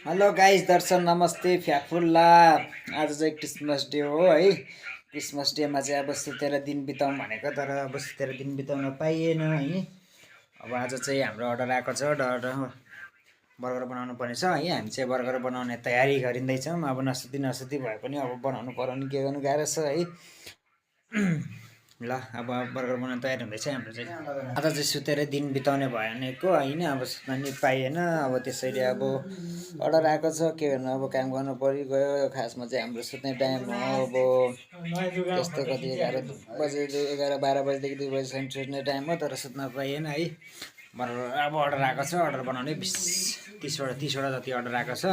Hello guys, दर्शन नमस्ते फ्याफुल्ला। आज चाहिँ क्रिसमस डे हो है। क्रिसमस डेमा चाहिँ अब सुतेर दिन बिताउँ भनेको, तर अब सुतेर दिन बिताउन पाइएन है। अब आज चाहिँ हाम्रो अर्डर आएको छ, बर्गर बनाउनु पर्ने छ है। हामी चाहिँ बर्गर बनाउने तयारी गरिँदैछौँ। अब नसुती नसुती भए पनि अब बनाउनु पर्यो नि, के गर्नु, गाह्रो छ है। ल अब बर्गर बनाउनु तयारी हुँदैछ हाम्रो चाहिँ। आज चाहिँ सुतेर दिन बिताउने भनेको होइन, अब सुत्न नि पाइएन। अब त्यसैले अब अर्डर आएको छ, के गर्नु, अब काम गर्नु परिगयो। खासमा चाहिँ हाम्रो सुत्ने टाइम हो अब त्यस्तो कति 11 बजे 11-12 बजीदेखि 2 बजीसम्म सुत्ने टाइम हो, तर सुत्न पाइएन है। अब अर्डर आएको छ, अर्डर बनाउने 30वटा जति अर्डर आएको छ।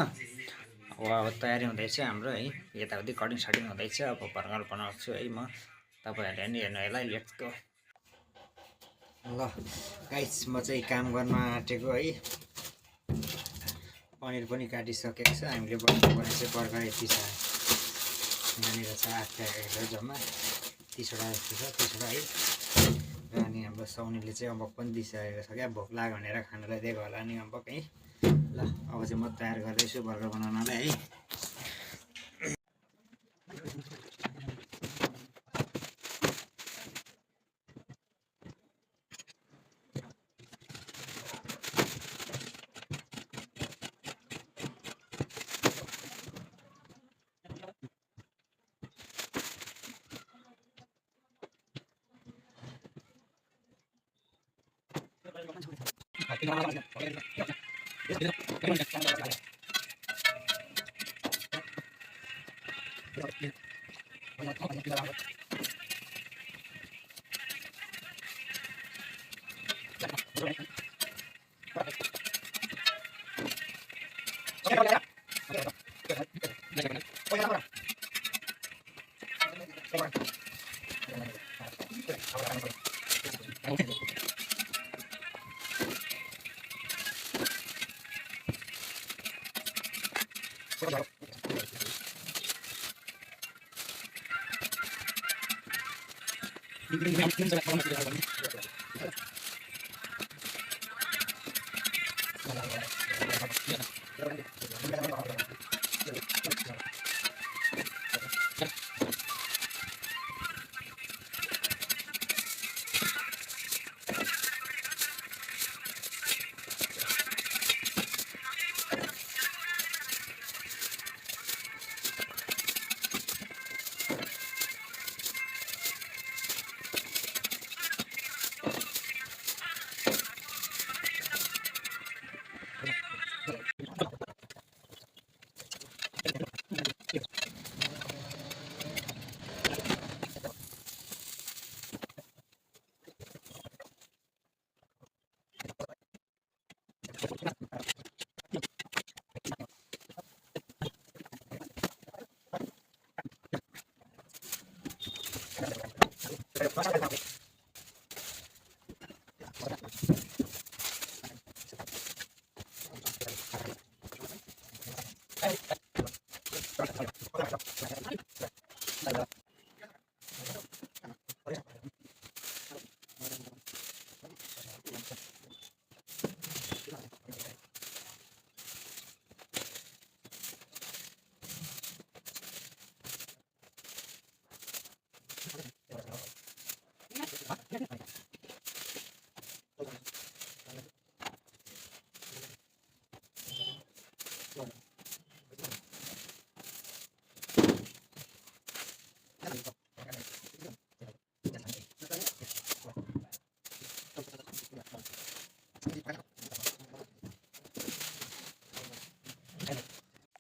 अब तयारी हुँदैछ हाम्रो है, यताउति कटिङ सटिङ हुँदैछ। अब बर्गर बनाउँछु है म, तपाईँहरूले नि हेर्नु होला। Let's go. ल गाइस, म चाहिँ काम गर्न आँटेको है। पनिर पनि काटिसकेको छ। हामीले बनाउनु पर्ने चाहिँ बर्गर यति छ, यहाँनिर छ 8 प्याकेटहरू जम्मा 30वटा जस्तो छ, 30वटा है। र अनि हाम्रो साउनीले चाहिँ अम्बक पनि दिइसकेको छ क्या, भोक लाग्यो भनेर खानालाई दिएको होला नि अम्बक है। ल अब चाहिँ म तयार गर्दैछु बर्गर बनाउनलाई है।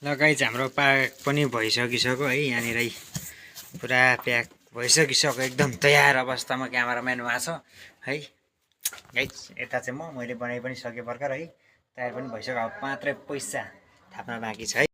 ल गाइस, हाम्रो प्याक पनि भइसकिसक्यो है। यहाँनिर पुरा प्याक भइसकिसक्यो, एकदम तयार अवस्थामा क्यामेराम्यान उहाँ छ है। गाइस यता चाहिँ मैले बनाइ पनि सकेँ भर्खर है, तयार पनि भइसक्यो। अब मात्रै पैसा थाप्न बाँकी छ है।